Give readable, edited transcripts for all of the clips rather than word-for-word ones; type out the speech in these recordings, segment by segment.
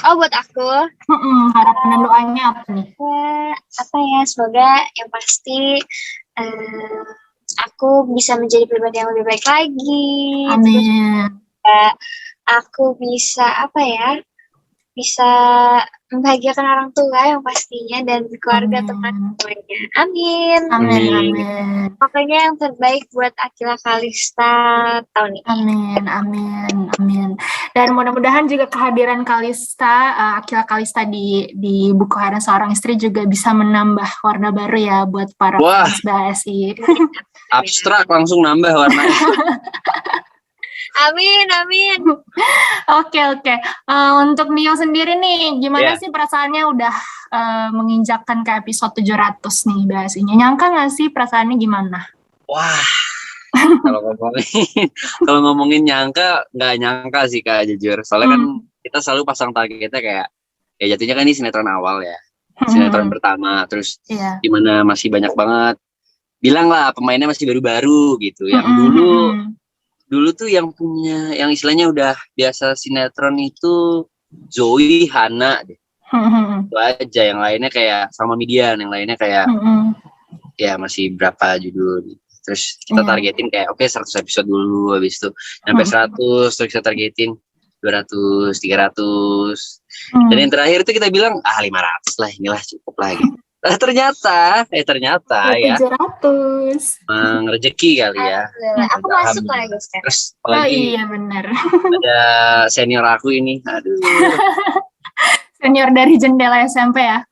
Oh, buat aku, Harapan dan doanya apa nih? apa ya, semoga yang pasti eh, aku bisa menjadi pribadi yang lebih baik lagi. Terus Amin. aku bisa apa ya, bisa membahagiakan orang tua yang pastinya dan keluarga teman Amin. semuanya. Amin. Amin. Amin. Amin. Pokoknya yang terbaik buat Akila Kalista tahun ini. Amin, amin, amin. Dan mudah-mudahan juga kehadiran Kalista, Akila Kalista di Buku Harian Seorang Istri juga bisa menambah warna baru ya buat para Wah. fans BSI. Abstrak langsung nambah warnanya. Amin, amin. Oke. Untuk Nio sendiri nih, gimana Iya. sih perasaannya udah menginjakkan ke episode 700 nih BSI-nya? Nyangka nggak sih perasaannya gimana? Wah. Kalau ngomongin nyangka, nggak nyangka sih Kak, jujur. Soalnya kan kita selalu pasang targetnya kayak, ya jatuhnya kan ini sinetron awal ya. Sinetron pertama, terus Iya. dimana masih banyak banget. Bilang lah pemainnya masih baru-baru gitu. Yang dulu tuh yang punya, yang istilahnya udah biasa sinetron itu Zoe, Hana deh. Itu aja, yang lainnya kayak sama Midian, yang lainnya kayak ya masih berapa judul gitu. Terus kita targetin kayak oke 100 episode dulu, habis itu sampai 100, terus kita targetin 200, 300. Dan yang terakhir itu kita bilang 500 lah, inilah cukup lah gitu. Ternyata ya 700. rezeki kali ya. Aku masuk lagi sekarang. Terus Oh apalagi iya benar. ada senior aku ini, aduh. Senior dari jendela SMP ya.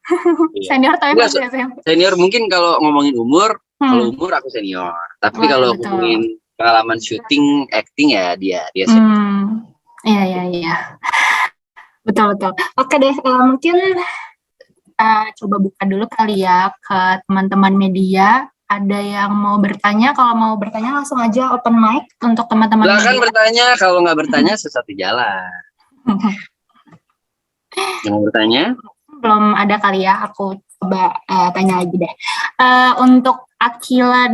Iya. Senior tapi Enggak, masih SMP. Senior mungkin kalau ngomongin umur, kalau umur aku senior. Tapi Wah, kalau betul. ngomongin pengalaman syuting, acting ya dia senior. Iya. Betul. Oke deh, mungkin coba buka dulu kali ya ke teman-teman media. Ada yang mau bertanya? Kalau mau bertanya langsung aja open mic untuk teman-teman media. Silakan bertanya, kalau nggak bertanya sesat di jalan. Yang mau bertanya? Belum ada kali ya, aku coba tanya lagi deh. Untuk Akila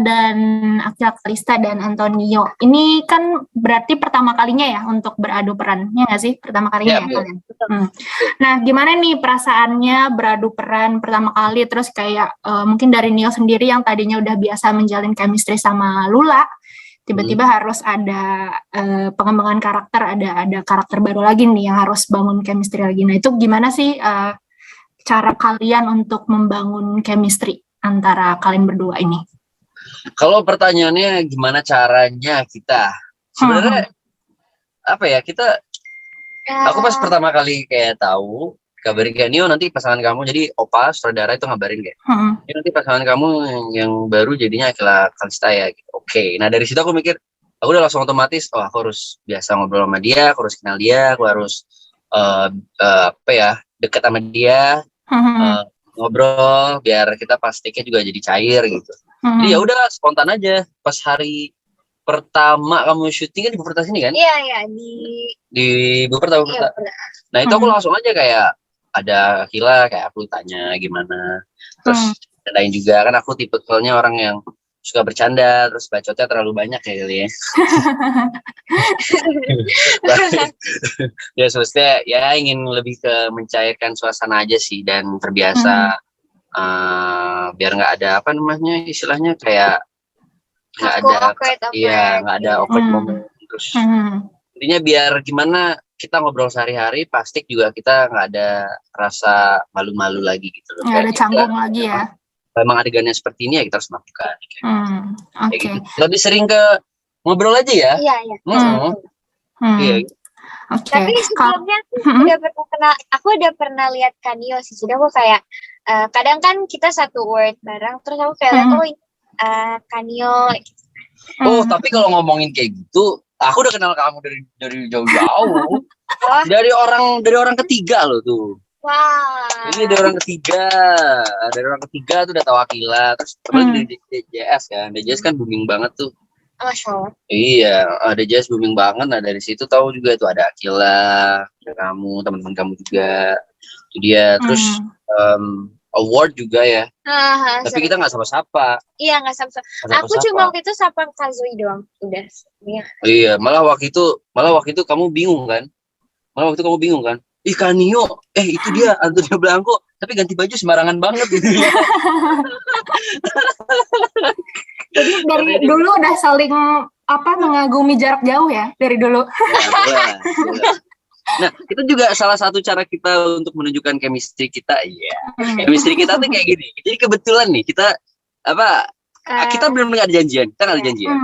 Kalista dan Antonio, ini kan berarti pertama kalinya ya untuk beradu peran, ya nggak sih? Pertama kalinya ya kalian? Nah, gimana nih perasaannya beradu peran pertama kali, terus kayak mungkin dari Nio sendiri yang tadinya udah biasa menjalin chemistry sama Lula, tiba-tiba harus ada pengembangan karakter, ada karakter baru lagi nih yang harus bangun chemistry lagi. Nah, itu gimana sih cara kalian untuk membangun chemistry antara kalian berdua ini? Kalau pertanyaannya gimana caranya kita? Sebenarnya apa ya, aku pas pertama kali kayak tahu kabarin kayak Nio nanti pasangan kamu, jadi Opa sutradara itu ngabarin kayak nanti pasangan kamu yang baru jadinya Akila Kalista ya gitu. Oke. Nah dari situ aku mikir, aku udah langsung otomatis aku harus biasa ngobrol sama dia, aku harus kenal dia, aku harus dekat sama dia, ngobrol biar kita pastiknya juga jadi cair gitu. Jadi ya udah spontan aja. Pas hari pertama kamu syuting kan di Bupertas ini kan? Iya, di Bupertas. Iya, Nah itu aku langsung aja kayak ada Akila, kayak aku tanya gimana. Terus lain juga kan aku tipikalnya orang yang suka bercanda, terus bacotnya terlalu banyak ya kali ya. Ya maksudnya ya ingin lebih ke mencairkan suasana aja sih dan terbiasa biar nggak ada apa namanya istilahnya kayak nggak ada awkward moment. Terus intinya biar gimana kita ngobrol sehari-hari pasti juga kita nggak ada rasa malu-malu lagi gitu loh. Nggak ada canggung lagi ya. Memang adegannya seperti ini ya kita harus melakukan. Oke. Gitu. Lebih sering ke ngobrol aja ya. Iya. Iya. Tapi sebelumnya aku udah pernah lihat Kanio sih. Jadi aku kayak kadang kan kita satu word bareng, terus aku kayak Kanio. Oh tapi kalau ngomongin kayak gitu, aku udah kenal kamu dari jauh-jauh. Dari orang ketiga loh tuh. Wah. Ini dari orang ketiga tuh udah tahu Akila, terus apalagi dari DJS kan. DJS kan booming banget tuh. Masya Allah. Iya, DJS booming banget. Nah dari situ tahu juga tuh ada Akila, ada kamu, teman-teman kamu juga. Itu dia. Terus award juga ya. Tapi kita nggak sapa-sapa. Iya, nggak sapa-sapa. Aku cuma waktu itu sapa Kazui doang. Udah. Iya, malah waktu itu kamu bingung kan? ih Kanio, itu dia Antonio Blanco, tapi ganti baju sembarangan banget gitu. Jadi dari dulu udah saling mengagumi jarak jauh ya dari dulu. Ya, boleh. Nah, itu juga salah satu cara kita untuk menunjukkan chemistry kita. Chemistry kita tuh kayak gini. Jadi kebetulan nih kita kita belum ada janjian, kita nggak ada janjian.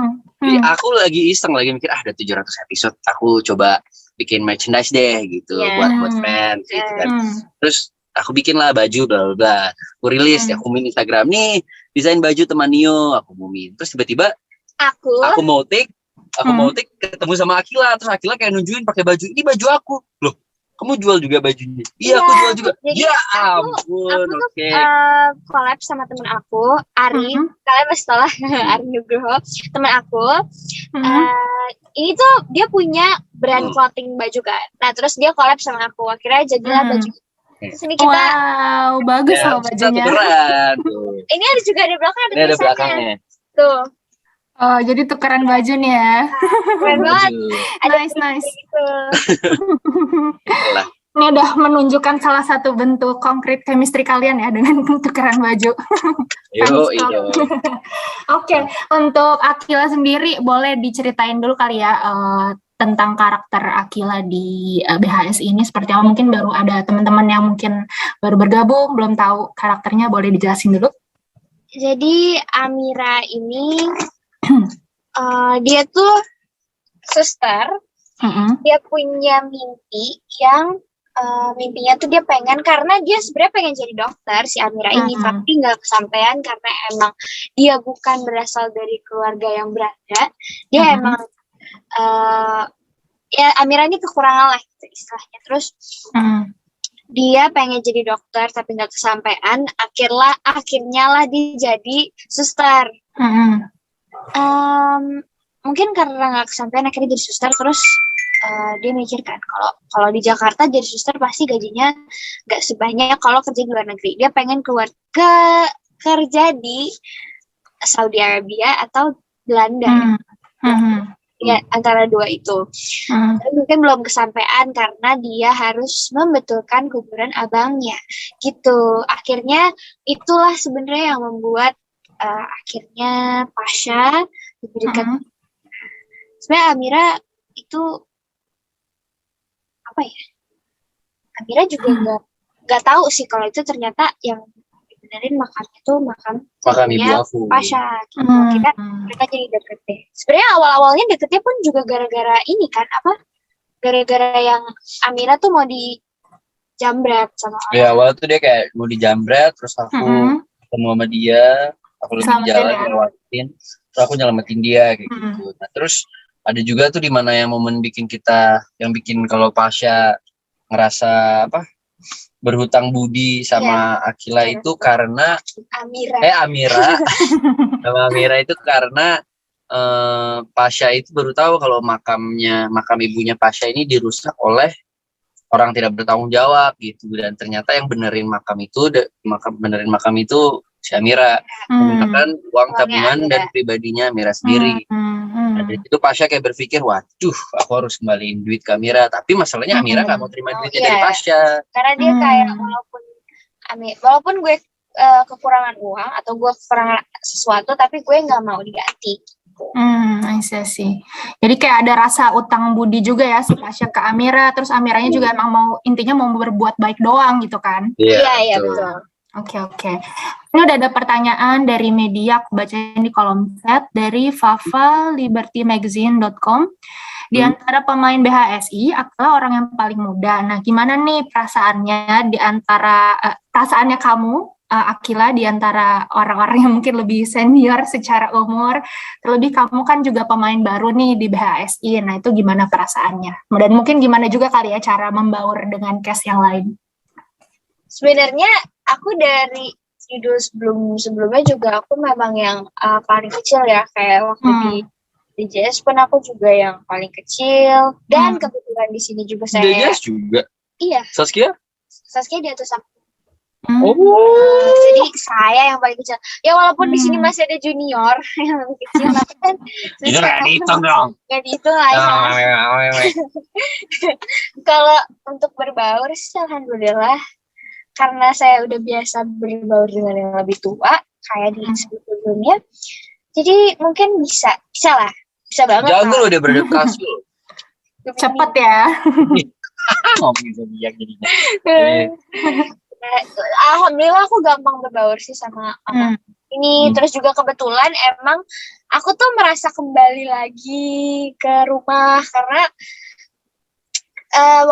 Jadi aku lagi iseng, lagi mikir ada 700 episode, aku coba bikin merchandise deh gitu buat fans gitu kan. Terus aku bikin lah baju bla bla bla. Aku rilis, aku main Instagram nih, desain baju teman Nio, aku mumin. Terus tiba-tiba aku mau take ketemu sama Akila, terus Akila kayak nunjukin pakai baju, ini baju aku. Loh, kamu jual juga bajunya? Iya, aku jual juga. Ya ampun, oke. Collab sama temen aku, Ari. Kalian masih tahu lah, Ari Nugroho, temen aku. Ini tuh dia punya brand clothing baju kan. Nah, terus dia collab sama aku. Akhirnya jadilah baju. Terus ini kita, wow, bagus loh bajunya. Keren. Ini ada juga di belakang, ada tulisannya. Belakangnya. Tuh. Oh, jadi tukeran baju nih ya. Keren banget. Nice. Ini udah menunjukkan salah satu bentuk konkret chemistry kalian ya dengan tukeran baju. Yo. Oke, untuk Akila sendiri boleh diceritain dulu kali ya tentang karakter Akila di BHS ini seperti apa? Mungkin baru ada teman-teman yang mungkin baru bergabung, belum tahu karakternya, boleh dijelasin dulu? Jadi Amira ini dia tuh suster. Dia punya mimpi yang mimpinya tuh dia pengen, karena dia sebenarnya pengen jadi dokter si Amira ini, tapi nggak kesampaian karena emang dia bukan berasal dari keluarga yang berada. Dia emang ya Amira ini kekurangan lah gitu istilahnya. Terus dia pengen jadi dokter tapi nggak kesampaian. Akhirnya lah dia jadi suster. Mungkin karena nggak kesampaian akhirnya jadi suster. Terus dia mikir kan kalau di Jakarta jadi suster pasti gajinya nggak sebanyak kalau kerja di luar negeri. Dia pengen keluar kerja di Saudi Arabia atau Belanda. Ya, antara dua itu. Tapi mungkin belum kesampaian karena dia harus membetulkan kuburan abangnya gitu. Akhirnya itulah sebenarnya yang membuat akhirnya Pasha diberikan. Sebenarnya Amira itu apa ya? Amira juga nggak tahu sih kalau itu ternyata yang dibenerin makamnya tuh makam ibu aku. Pasha gitu. Mereka jadi deket deh. Sebenarnya awal-awalnya deketnya pun juga gara-gara ini kan, gara-gara yang Amira tuh mau dijambret sama orang. Ya, awal tuh dia kayak mau dijambret, terus aku ketemu sama dia, aku lagi jalan ngelewatin, terus aku nyelamatin dia kayak gitu. Nah, terus ada juga tuh di mana yang momen bikin kalau Pasha ngerasa berhutang budi sama Akila itu karena Amira sama Amira itu karena Pasha itu baru tahu kalau makam ibunya Pasha ini dirusak oleh orang tidak bertanggung jawab gitu, dan ternyata yang benerin makam itu si Amira menggunakan uang tabungan dan pribadinya Amira sendiri. Nah, dari itu Pasha kayak berpikir, waduh, aku harus kembaliin duit ke Amira. Tapi masalahnya Amira nggak mau terima duitnya dari Pasha. Karena dia kayak walaupun gue kekurangan uang atau gue kekurangan sesuatu, tapi gue nggak mau diganti. I see. Jadi kayak ada rasa utang budi juga ya si Pasha ke Amira. Terus Amiranya juga emang intinya mau berbuat baik doang gitu kan? Iya, betul. Oke. Ini udah ada pertanyaan dari media, aku bacain di kolom chat, dari favalibertymagazine.com. Di antara pemain BHSI, Akila orang yang paling muda. Nah, gimana nih perasaannya perasaannya kamu, Akila, di antara orang-orang yang mungkin lebih senior secara umur, terlebih kamu kan juga pemain baru nih di BHSI. Nah, itu gimana perasaannya? Dan mungkin gimana juga kali ya cara membaur dengan cast yang lain? Sebenarnya aku dari judul sebelumnya juga aku memang yang paling kecil ya, kayak waktu di JS pun aku juga yang paling kecil, dan kebetulan di sini juga saya. Di JS juga? Iya. Saskia di atas aku. Jadi saya yang paling kecil. Ya walaupun di sini masih ada junior yang lebih kecil, tapi kan Itu nggak dihitung dong. Nggak dihitung lah ya. Kalau untuk berbaur sih alhamdulillah, karena saya udah biasa berbaur dengan yang lebih tua kayak di sebelumnya. Jadi mungkin bisa lah. Bisa banget. Jago lo udah beradaptasi lo. Cepet ya. Ngomongin zodiak jadinya. Alhamdulillah aku gampang berbaur sih sama ini. Terus juga kebetulan emang aku tuh merasa kembali lagi ke rumah karena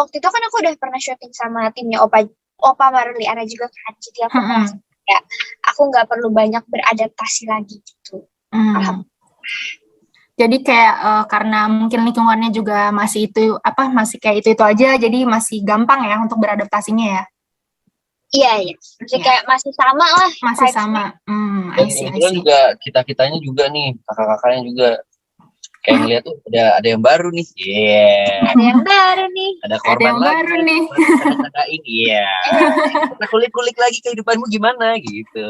waktu itu kan aku udah pernah syuting sama timnya Opa Maruli Ana juga kan. Jadi aku merasa ya aku nggak perlu banyak beradaptasi lagi gitu. Jadi kayak karena mungkin lingkungannya juga masih masih kayak itu aja, jadi masih gampang ya untuk beradaptasinya ya. Iya. Jadi kayak masih sama lah. Masih sama. I see. Juga kita-kitanya juga nih, kakak-kakaknya juga kayak ngeliat tuh ada yang baru nih. Ada yang baru nih. Ada korban baru nih. Iya. Kita kulik-kulik lagi kehidupanmu gimana gitu.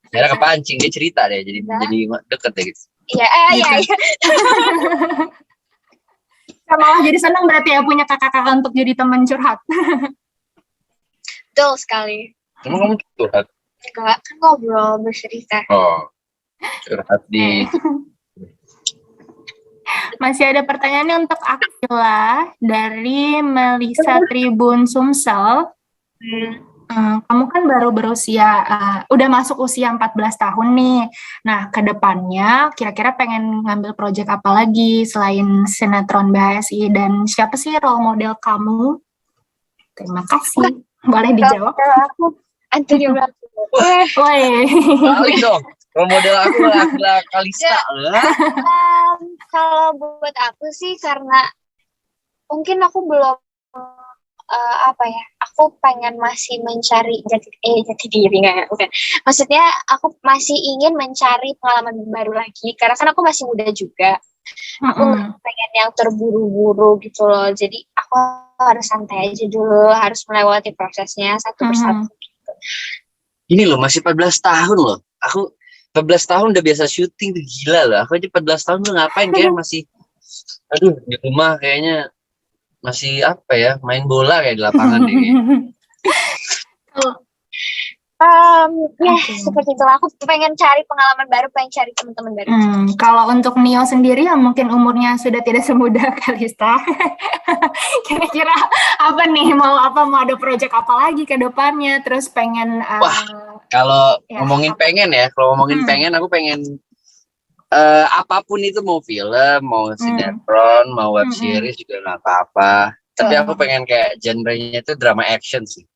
Akhirnya kepancing, dia cerita deh, jadi deket deh gitu. Iya. Malah jadi senang berarti ya punya kakak-kakak untuk jadi teman curhat. Betul sekali. Emang kamu curhat? Enggak, kan ngobrol, bercerita. Oh, curhat di... Masih ada pertanyaannya untuk Akila dari Melisa Tribun Sumsel. Kamu kan baru berusia, udah masuk usia 14 tahun nih. Nah, ke depannya kira-kira pengen ngambil proyek apa lagi selain sinetron BHSI, dan siapa sih role model kamu? Terima kasih. Boleh dijawab? Aku Antonio Bravo. Woi. Balik dong. Role model aku adalah Kalista. Kalau buat aku sih karena mungkin aku belum aku pengen masih mencari jati diri bukan. Maksudnya aku masih ingin mencari pengalaman baru lagi karena kan aku masih muda juga. Aku pengen yang terburu-buru gitu loh. Jadi aku harus santai aja dulu, harus melewati prosesnya satu persatu gitu. Ini loh masih 14 tahun loh. Aku 14 tahun udah biasa syuting tuh, gila loh. Aku aja 14 tahun tuh ngapain, kayak masih di rumah kayaknya masih main bola kayak di lapangan deh. Seperti itu. Aku pengen cari pengalaman baru, pengen cari teman-teman baru. Kalau untuk Nio sendiri yang mungkin umurnya sudah tidak semuda Kalista, kira-kira apa nih, mau ada proyek apa lagi ke depannya? Terus pengen kalau ngomongin pengen aku pengen apapun itu, mau film, mau sinetron, mau web series juga nggak apa-apa. Tapi aku pengen kayak genre-nya itu drama action sih.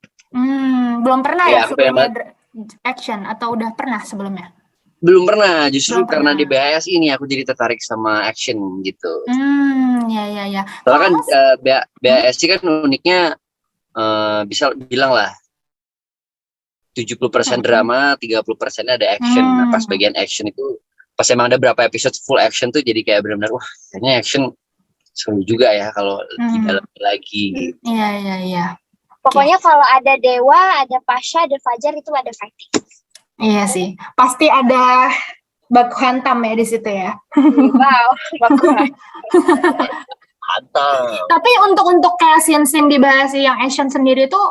Belum pernah ya sebelumnya action, atau udah pernah sebelumnya? Belum pernah, justru karena di BHS ini aku jadi tertarik sama action gitu. Ya. Soalnya kan BHS kan uniknya bisa bilang lah 70% drama, 30% ada action. Nah, pas bagian action itu, pas emang ada berapa episode full action tuh jadi kayak benar-benar wah, kayaknya action seru juga ya kalau di dalam lagi. Iya. Pokoknya kalau ada Dewa, ada Pasha, ada Fajar, itu ada fighting. Iya sih, pasti ada baku hantam ya di situ ya. Wow, baku hantam. Tapi untuk kayak scene di bahasa yang action sendiri itu,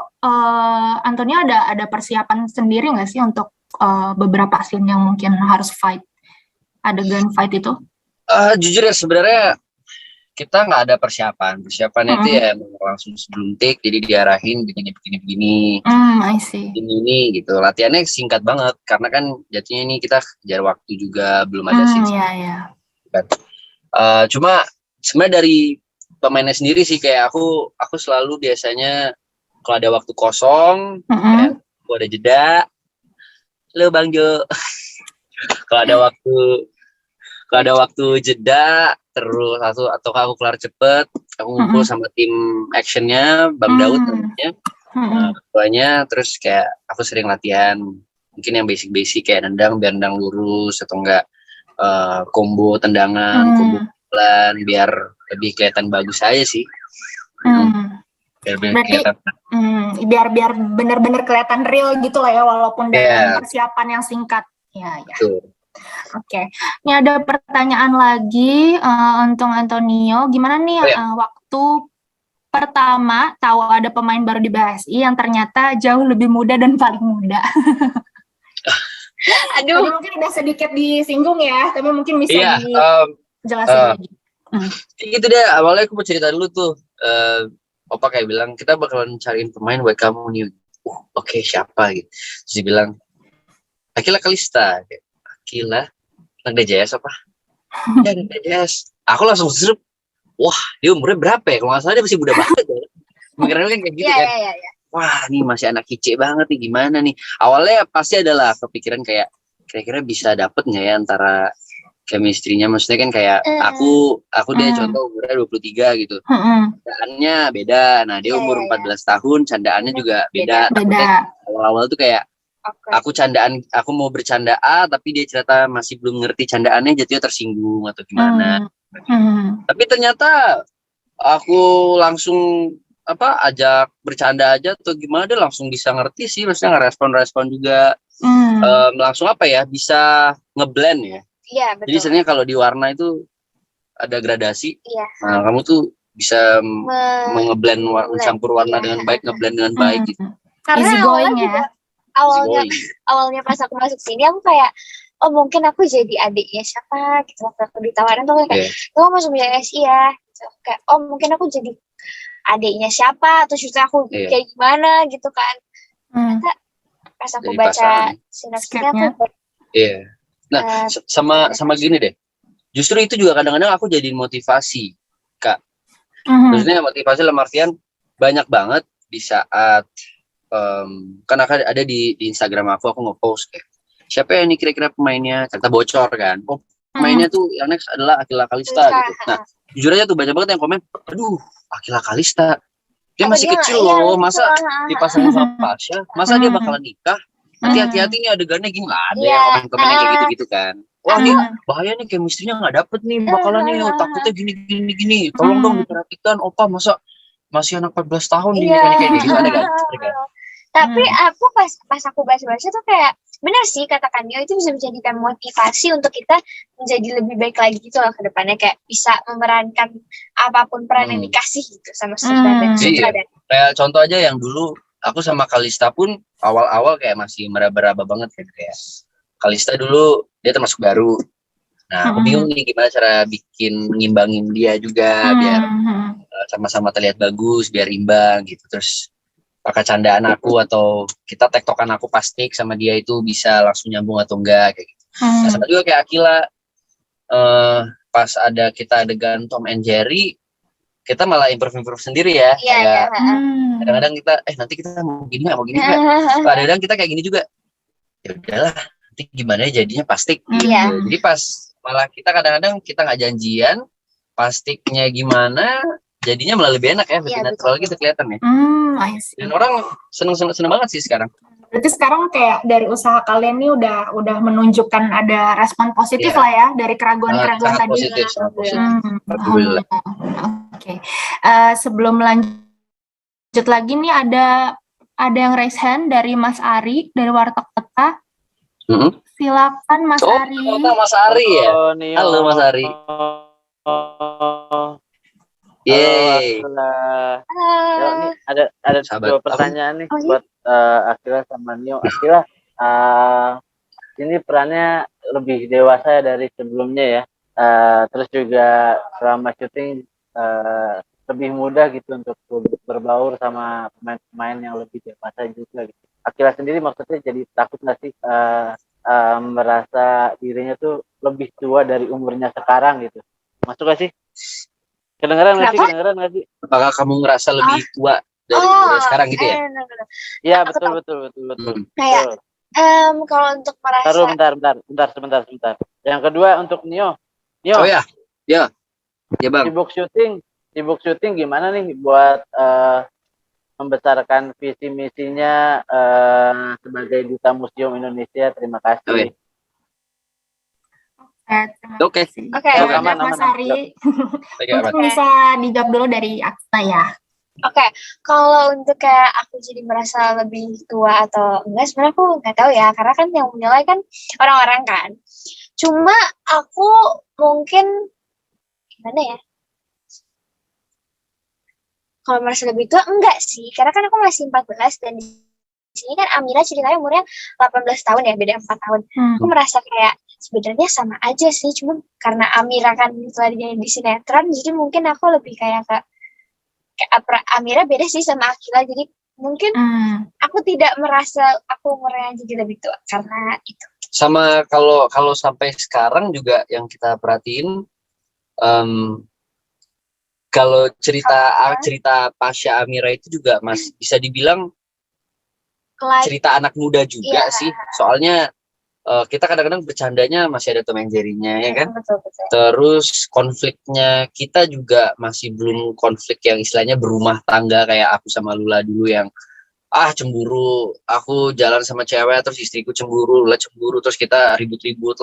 Antonio ada persiapan sendiri nggak sih untuk beberapa scene yang mungkin harus fight, adegan fight itu? Jujur ya, sebenarnya kita nggak ada persiapannya itu ya langsung sebelum take, jadi diarahin begini I see. ini gitu. Latihannya singkat banget karena kan jatuhnya ini kita kejar waktu juga, belum ada scene. Iya. Cuma sebenarnya dari pemainnya sendiri sih, kayak aku selalu biasanya kalau ada waktu kosong, ya, aku ada jeda, lo Bang Jo. Kalau ada waktu jeda terus atau aku kelar cepet, aku ngumpul sama tim actionnya, Bang Daud namanya, ketuanya. Terus kayak aku sering latihan mungkin yang basic kayak nendang biar nendang lurus, atau enggak combo tendangan, combo pukulan, biar lebih kelihatan bagus aja sih. Berarti biar benar-benar kelihatan real gitu lah ya, walaupun dalam persiapan yang singkat. Ya. Oke. Ini ada pertanyaan lagi untuk Antonio. Gimana nih waktu pertama tahu ada pemain baru di BSI yang ternyata jauh lebih muda dan paling muda? Aduh. Tadi mungkin udah sedikit disinggung ya, tapi mungkin bisa dijelasin lagi. Gitu deh, awalnya aku mau cerita dulu tuh. Opa kayak bilang, kita bakalan cariin pemain buat kamu nih. Oke, siapa gitu. Terus dia bilang, Akila Kalista. Akila? Anak DJS apa? Ya, anak DJS. Aku langsung serup. Wah, dia umurnya berapa ya? Kalau nggak salah dia masih muda banget ya. Mikirnya kan kayak gitu kan. Wah, ini masih anak kicik banget nih, gimana nih. Awalnya pasti adalah kepikiran kayak, kira-kira bisa dapet nggak ya antara chemistry-nya, maksudnya kan kayak aku dia contoh umurnya 23 gitu. Candaannya beda. Nah, dia umur 14 tahun, candaannya juga beda. Awal-awal tuh kayak aku mau bercanda A, tapi dia cerita masih belum ngerti candaannya, jadinya tersinggung atau gimana. Tapi ternyata aku langsung ajak bercanda aja atau gimana, dia langsung bisa ngerti sih, maksudnya ngerespon juga. Langsung bisa ngeblend ya. Iya, betul. Jadi sebenarnya kalau di warna itu ada gradasi. Iya. Nah, kamu tuh bisa mengeblend mencampur warna dengan baik, ngeblend dengan baik gitu. Karena awalnya pas aku masuk sini aku kayak, oh mungkin aku jadi adiknya siapa gitu. Waktu aku ditawarin tuh kayak, kamu masuk BSI ya gitu. Kayak, oh mungkin aku jadi adiknya siapa, atau justru aku kayak gimana gitu kan. Ternyata pas aku jadi baca sinopsisnya aku nah, sama gini deh. Justru itu juga kadang-kadang aku jadi motivasi, Kak. Maksudnya motivasi dalam artian banyak banget di saat kan ada di Instagram aku nge-post kayak siapa ya ini kira-kira pemainnya, ternyata bocor kan. Oh, pemainnya tuh yang next adalah Akila Kalista gitu. Nah, jujur aja tuh banyak banget yang komen, aduh, Akila Kalista. Dia masih kecil loh, masa dipasang sama Pasha, masa dia bakalan nikah? Hati-hati nih adegannya gini lah, ada yang komen-komennya kayak gitu-gitu kan. Wah, nih bahaya nih, chemistry-nya nggak dapet nih, bakalan nih takutnya gini. Tolong dong diperhatikan, Opa, masa masih anak 14 tahun nih kayak gitu, ada kan? Tapi aku pas aku baca-baca tuh kayak benar sih kata Kanyo, itu bisa menjadikan motivasi untuk kita menjadi lebih baik lagi gitu loh ke depannya, kayak bisa memerankan apapun peran yang dikasih gitu sama sutradara. Kayak contoh aja yang dulu aku sama Kalista pun awal-awal kayak masih meraba-raba banget kayak Kalista dulu dia termasuk baru. Nah, aku bingung nih gimana cara ngimbangin dia juga biar sama-sama terlihat bagus, biar imbang gitu. Terus pakai candaan aku atau kita tektokan aku pas sama dia itu bisa langsung nyambung atau enggak kayak gitu. Nah, sama juga kayak Akila pas kita adegan Tom and Jerry, kita malah improve sendiri ya. Kadang-kadang kita nanti kita mau gini nggak? Kadang-kadang kita kayak gini juga. Ya udahlah, nanti gimana jadinya pastik. Gitu. Jadi pas malah kita kadang-kadang kita nggak janjian, pastiknya gimana, jadinya malah lebih enak ya, lebih natural gitu kelihatan ya. Dan orang seneng banget sih sekarang. Berarti sekarang kayak dari usaha kalian nih udah menunjukkan ada respon positif lah ya dari keraguan-keraguan tadi. Positif. Alhamdulillah. Oke. Sebelum lanjut lagi nih ada yang raise hand dari Mas Ari dari Warteg Peta. Silakan Mas Ari. Mas Ari ya. Halo Mas Ari. Yeay. Ini ada dua pertanyaan nih buat Akila sama Nio. Akila, ini perannya lebih dewasa dari sebelumnya ya. Terus juga selama syuting lebih mudah gitu untuk berbaur sama pemain-pemain yang lebih dewasa juga gitu. Akila sendiri maksudnya jadi takut nggak sih merasa dirinya tuh lebih tua dari umurnya sekarang gitu? Masuk nggak sih? Kedengeran nggak sih? Apakah kamu ngerasa lebih tua dari umur sekarang gitu ya? Iya betul. Kayak kalau untuk merasa. Sebentar. Yang kedua untuk Nio. Oh ya bang. Sibuk syuting gimana nih buat membesarkan visi misinya sebagai Duta Museum Indonesia. Terima kasih. Oke. Mas Ari. Mungkin bisa dijawab dulu dari Akta ya. Oke, kalau untuk kayak aku jadi merasa lebih tua atau enggak, sebenarnya aku nggak tahu ya, karena kan yang menilai kan orang-orang kan. Cuma aku mungkin gimana ya? Kalau merasa lebih tua enggak sih, karena kan aku masih 14 dan di sini kan Amira ceritanya umurnya 18 tahun ya, beda 4 tahun. Aku merasa kayak sebenarnya sama aja sih, cuma karena Amira kan tadinya di sinetron, jadi mungkin aku lebih kayak Amira beda sih sama Akila, jadi mungkin aku tidak merasa aku umurnya jadi lebih tua karena itu. Sama kalau sampai sekarang juga yang kita perhatiin, kalau cerita Pasha Amira itu juga masih bisa dibilang cerita anak muda juga sih. Soalnya kita kadang-kadang bercandanya masih ada Tom and Jerry-nya ya kan. Betul. Terus konfliknya kita juga masih belum konflik yang istilahnya berumah tangga kayak aku sama Lula dulu yang cemburu, aku jalan sama cewek terus istriku cemburu, Lula cemburu terus kita ribut-ribut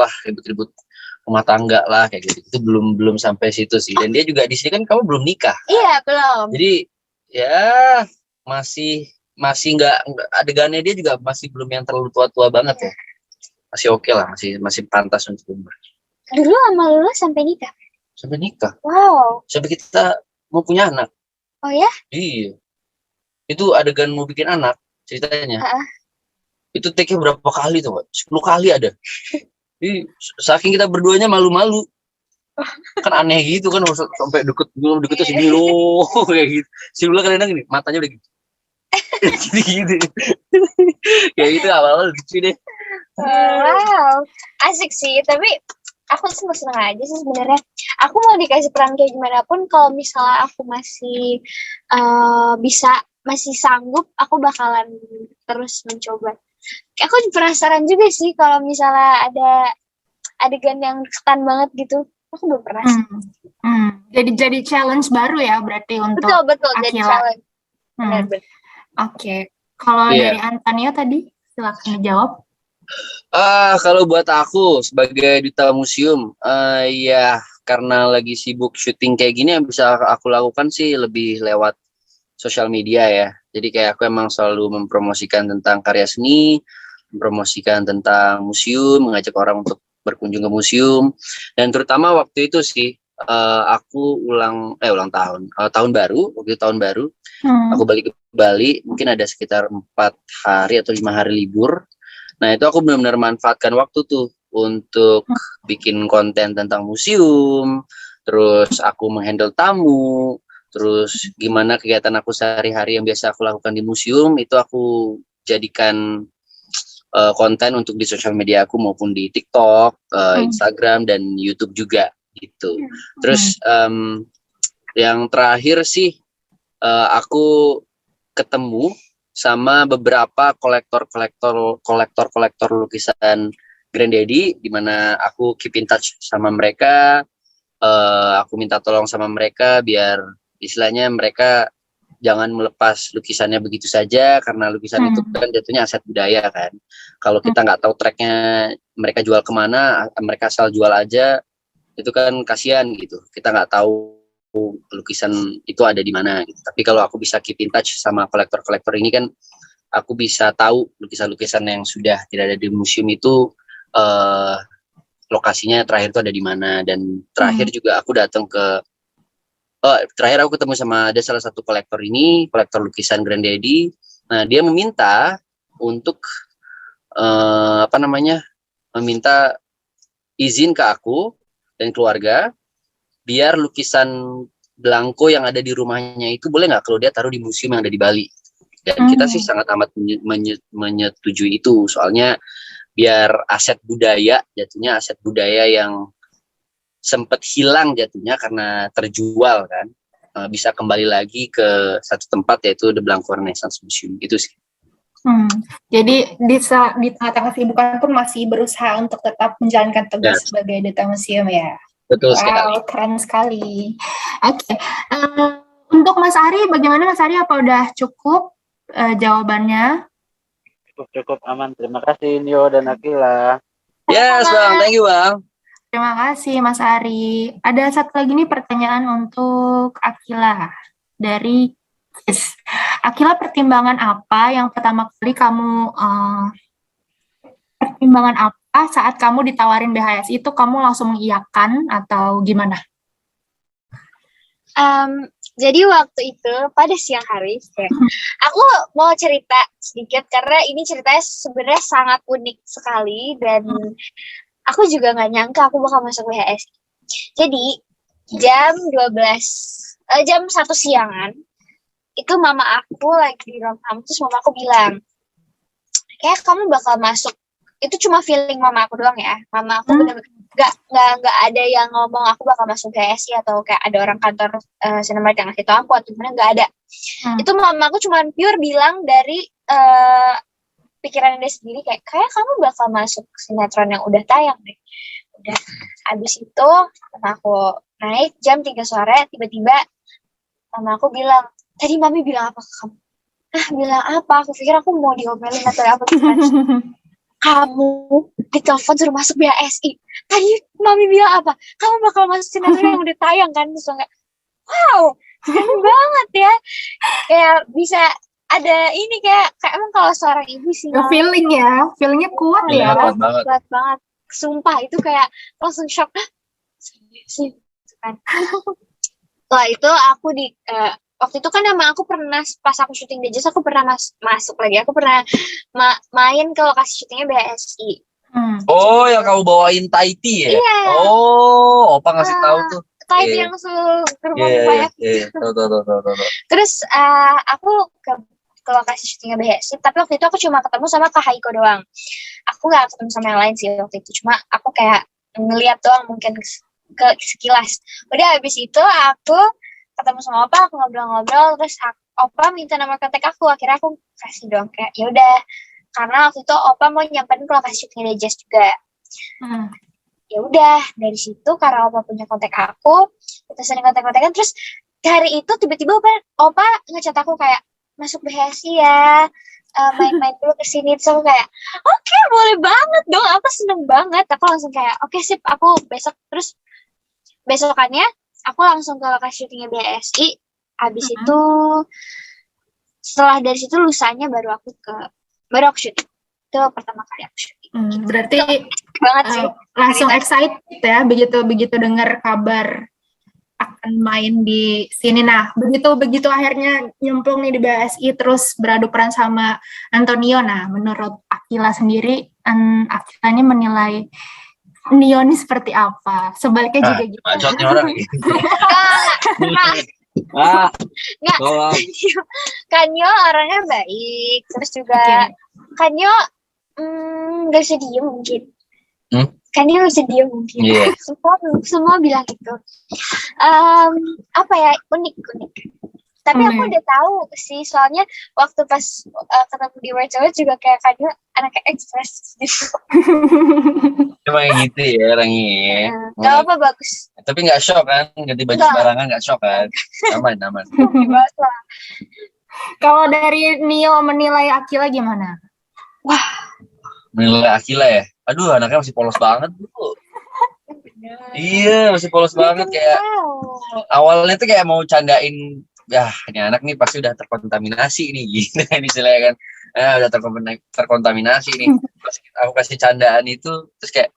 rumah tangga lah kayak gitu. Itu belum sampai situ sih. Dan dia juga di sini kan kamu belum nikah. Iya, belum. Jadi ya masih nggak adegannya dia juga masih belum yang terlalu tua-tua banget ya. Masih oke lah, masih pantas untuk umur. Dulu sama Lula sampai nikah? Sampai nikah. Wow. Sampai kita mau punya anak. Oh ya? Iya. Itu adegan mau bikin anak ceritanya. Itu take-nya berapa kali tuh, 10 kali ada. Jadi saking kita berduanya malu-malu. Kan aneh gitu kan, sampai deket sini loh kayak gitu. Si Lula kadang gini, matanya udah gitu. gitu. Kayak gitu awal-awal lucu deh. Wow, asik sih. Tapi aku seneng aja sih sebenarnya. Aku mau dikasih peran kayak gimana pun, kalau misalnya aku masih masih sanggup, aku bakalan terus mencoba. Aku penasaran juga sih kalau misalnya ada adegan yang ketan banget gitu. Aku belum pernah sih. Jadi challenge baru ya berarti untuk betul Akila. Jadi challenge. Benar. Oke. Kalau dari Antonio tadi silakan dijawab. Kalau buat aku sebagai duta museum, ya karena lagi sibuk syuting kayak gini, yang bisa aku lakukan sih lebih lewat sosial media ya. Jadi kayak aku emang selalu mempromosikan tentang karya seni, mempromosikan tentang museum, mengajak orang untuk berkunjung ke museum, dan terutama waktu itu sih aku ulang tahun baru, aku balik ke Bali, mungkin ada sekitar 4 hari atau 5 hari libur. Nah itu aku benar-benar manfaatkan waktu tuh untuk bikin konten tentang museum, terus aku menghandle tamu, terus gimana kegiatan aku sehari-hari yang biasa aku lakukan di museum, itu aku jadikan konten untuk di sosial media aku maupun di TikTok, Instagram, dan YouTube juga gitu. Terus yang terakhir sih aku ketemu sama beberapa kolektor lukisan Granddaddy, di mana aku keep in touch sama mereka. Aku minta tolong sama mereka biar istilahnya mereka jangan melepas lukisannya begitu saja, karena lukisan itu kan jatuhnya aset budaya kan. Kalau kita nggak tahu tracknya mereka jual kemana, mereka asal jual aja, itu kan kasihan gitu. Kita nggak tahu lukisan itu ada di mana gitu. Tapi kalau aku bisa keep in touch sama kolektor-kolektor ini kan, aku bisa tahu lukisan-lukisan yang sudah tidak ada di museum itu lokasinya terakhir itu ada di mana. Dan terakhir juga aku datang ke terakhir aku ketemu sama ada salah satu kolektor lukisan Granddaddy. Nah dia meminta untuk meminta izin ke aku dan keluarga biar lukisan Blanko yang ada di rumahnya itu boleh nggak kalau dia taruh di museum yang ada di Bali. Dan kita sih sangat amat menyetujui itu, soalnya biar aset budaya yang sempat hilang jatuhnya karena terjual kan, bisa kembali lagi ke satu tempat, yaitu The Blanko Renaissance Museum. Itu sih. Jadi di tengah-tengah kesibukan pun masih berusaha untuk tetap menjalankan tugas sebagai duta museum ya. Betul sekali. Keren sekali. Oke. Untuk Mas Ari, bagaimana Mas Ari? Apa udah cukup jawabannya? Cukup aman. Terima kasih Nio dan Akila. Yes Bang, thank you Bang. Terima kasih Mas Ari. Ada satu lagi nih pertanyaan untuk Akila dari Yes. Akila, pertimbangan apa yang pertama kali kamu pertimbangan apa saat kamu ditawarin BHS itu, kamu langsung mengiyakan atau gimana? Jadi waktu itu pada siang hari, aku mau cerita sedikit karena ini ceritanya sebenarnya sangat unik sekali dan aku juga nggak nyangka aku bakal masuk BHS. Jadi jam 1 siangan itu mama aku lagi di ruang tamu, terus mama aku bilang, kayak kamu bakal masuk. Itu cuma feeling mama aku doang ya. Mama aku bener-bener nggak ada yang ngomong aku bakal masuk GSI atau kayak ada orang kantor sinematik yang ngasih tau aku atau gimana, nggak ada. Itu mama aku cuma pure bilang dari pikiran dia sendiri, kayak kamu bakal masuk sinetron yang udah tayang deh. Udah abis itu mama aku naik jam 3 sore, tiba-tiba mama aku bilang, tadi mami bilang apa ke kamu? Bilang apa? Aku pikir aku mau diomelin atau apa gitu kan. Kamu ditelepon suruh masuk BHSI. Tadi mami bilang apa? Kamu bakal masuk sinetron yang udah tayang kan? Terus kayak, wow, keren banget ya. Kayak bisa ada ini kayak emang kalau seorang ibu sih. Feelingnya kuat ya. Kuat banget. Sumpah itu kayak langsung shock. Sih, kan. Setelah itu aku waktu itu kan emang aku pernah pas aku syuting di Jazz aku pernah masuk lagi. Aku pernah main ke lokasi syutingnya BHSI. Oh, yang kamu bawain Taiti ya? Iya. Oh, opa ngasih tahu tuh. Taiti yang gerbang banyak. Tuh. Terus aku ke lokasi syutingnya BHSI, tapi waktu itu aku cuma ketemu sama Kak Haiko doang. Aku nggak ketemu sama yang lain sih waktu itu. Cuma aku kayak ngeliat doang mungkin ke sekilas. Udah habis itu aku ketemu sama Opa, aku ngobrol-ngobrol, terus Opa minta nomor kontak aku, akhirnya aku kasih dong, kayak ya udah, karena waktu itu Opa mau nyamperin ke lokasi syutingnya Jazz juga. Ya udah, dari situ karena Opa punya kontak aku, kita sering kontak-kontakan, terus hari itu tiba-tiba Opa ngechat aku kayak, masuk BHSI ya, main-main dulu kesini. Terus aku kayak, oke, boleh banget dong, aku seneng banget. Aku langsung kayak, oke sip, aku besok, terus besokannya aku langsung ke lokasi syutingnya BHSI. Habis itu setelah dari situ lusanya baru aku syuting. Itu pertama kali aku syuting. Berarti banget sih. Langsung excited ya begitu dengar kabar akan main di sini. Nah, begitu akhirnya nyemplung nih di BHSI terus beradu peran sama Antonio. Nah, menurut Akila sendiri, Akila ini menilai Nio ini seperti apa? Sebaliknya juga gitu. Bacotnya orang gitu. Enggak. Kanyo orangnya baik. Terus juga Kanyo nggak bisa diem mungkin. Kanyo nggak bisa diem mungkin. Yeah. Semua bilang gitu. Apa ya, unik. Tapi aku udah tahu sih, soalnya waktu pas ketemu di World juga kayak Kanyo anaknya ekspresif gitu. Cuma gitu ya orangnya. Gak apa, bagus. Tapi nggak shock kan, ganti baju sembarangan nggak shock kan, aman. Kalau dari Nio menilai Akila gimana? Wah, menilai Akila ya, aduh anaknya masih polos banget tuh. Iya, masih polos banget, kayak awalnya tuh kayak mau candain, ya ini anak nih pasti udah terkontaminasi nih gitu kan istilahnya kan. Udah terkontaminasi nih. Pas aku kasih candaan itu terus kayak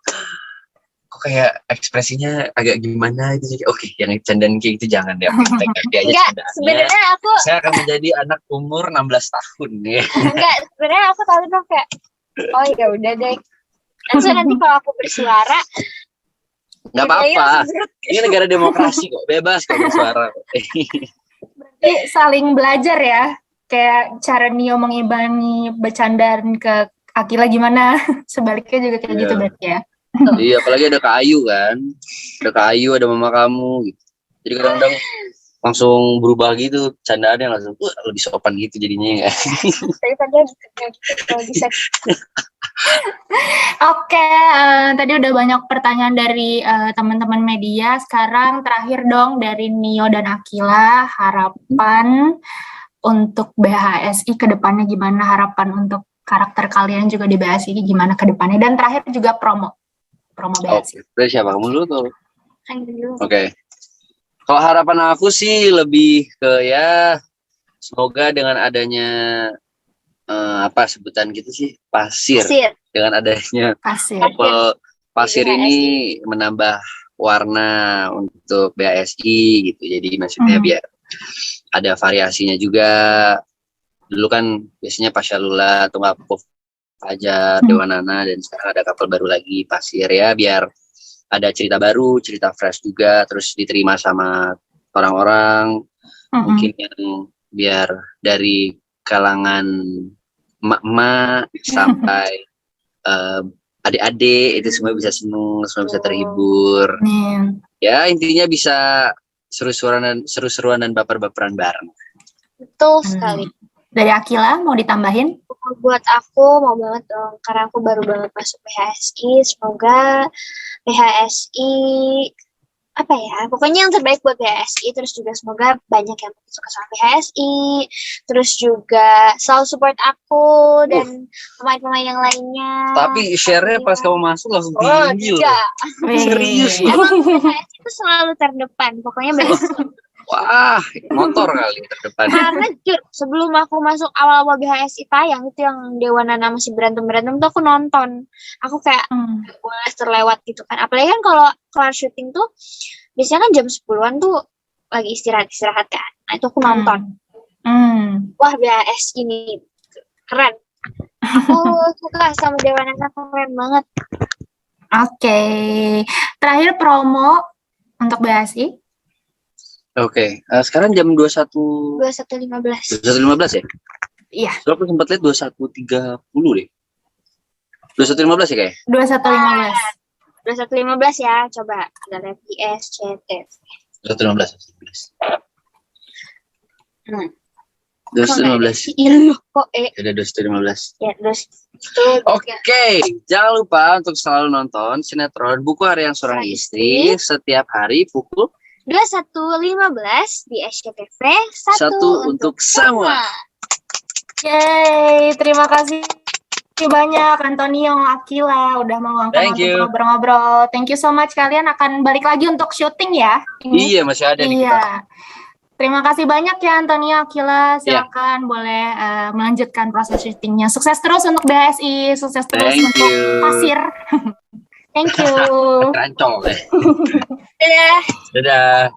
kok kayak ekspresinya agak gimana itu sih. Oke, yang candaan kayak gitu jangan deh. Enggak, sebenarnya saya akan menjadi anak umur 16 tahun ya. Enggak, sebenarnya aku tahu dong kayak oh ya udah deh. Nanti kalau aku bersuara nggak apa-apa. Ini negara demokrasi kok, bebas kok bersuara. Berarti saling belajar ya, kayak cara Nio mengimbangi bercandaan ke Akila gimana, sebaliknya juga kayak gitu berarti ya. Iya, apalagi ada Kak Ayu kan, ada mama kamu gitu. Jadi kadang-kadang langsung berubah gitu, candaannya langsung lebih sopan gitu jadinya ya. Oke, tadi udah banyak pertanyaan dari teman-teman media. Sekarang terakhir dong dari Nio dan Akila, harapan untuk BHSI ke depannya gimana? Harapan untuk karakter kalian juga di BHSI gimana ke depannya? Dan terakhir juga promo BHSI. Oke, siapa kamu dulu tuh? Oke. Kalau harapan aku sih lebih ke ya semoga dengan adanya apa sebutan gitu sih, pasir. Dengan adanya pasir ini menambah warna untuk BASI gitu. Jadi maksudnya biar ada variasinya juga. Dulu kan biasanya Pashalula atau Fajar, Dewanana, dan sekarang ada couple baru lagi Pasir ya, biar ada cerita baru, cerita fresh juga, terus diterima sama orang-orang. Mungkin yang biar dari kalangan emak-emak sampai adik-adik itu semua bisa senang, semua bisa terhibur. Ya intinya bisa seru-seruan dan baper-baperan bareng. Betul sekali. Dari Akila mau ditambahin? Buat aku mau banget dong, karena aku baru banget masuk PHSI. Semoga PHSI apa ya, pokoknya yang terbaik buat PHSI. Terus juga semoga banyak yang suka sama PHSI. Terus juga selalu support aku dan pemain-pemain yang lainnya. Tapi share-nya pas kamu masuk langsung tinggi. Serius. Emang PHSI itu selalu terdepan. Pokoknya wah, motor kali terdepan. Karena sebelum aku masuk awal-awal BHSI tayang, itu yang Dewanana masih berantem-berantem tuh aku nonton. Aku kayak boleh terlewat gitu kan. Apalagi kan kalau kelar syuting tuh biasanya kan jam 10-an tuh lagi istirahat kan. Nah itu aku nonton. Wah BHSI ini keren. Aku suka sama Dewanana, keren banget. Oke. Terakhir promo untuk BHSI. Oke, sekarang jam 21.15 ya? Iya. So, aku sempat lihat 21.30 deh. 21.15 ya kayak? 21.15 ya, coba ada lihat di SCTV. 21.15. 21.15. Iya loh, kok Ada 21.15. Ya, terus. Oke, jangan lupa untuk selalu nonton sinetron Buku Harian Seorang Istri setiap hari pukul 21.15 di SCTV. Satu untuk semua. Yeay, terima kasih banyak Antonio, Akila udah mau ngangkat untuk ngobrol-ngobrol. Thank you so much, kalian akan balik lagi untuk syuting ya? Iya, masih ada nih kita. Terima kasih banyak ya Antonio, Akila, silakan boleh melanjutkan proses syutingnya. Sukses terus untuk BHSI, sukses terus untuk Pasir. Thank you. Rancol deh. Dadah. Dadah.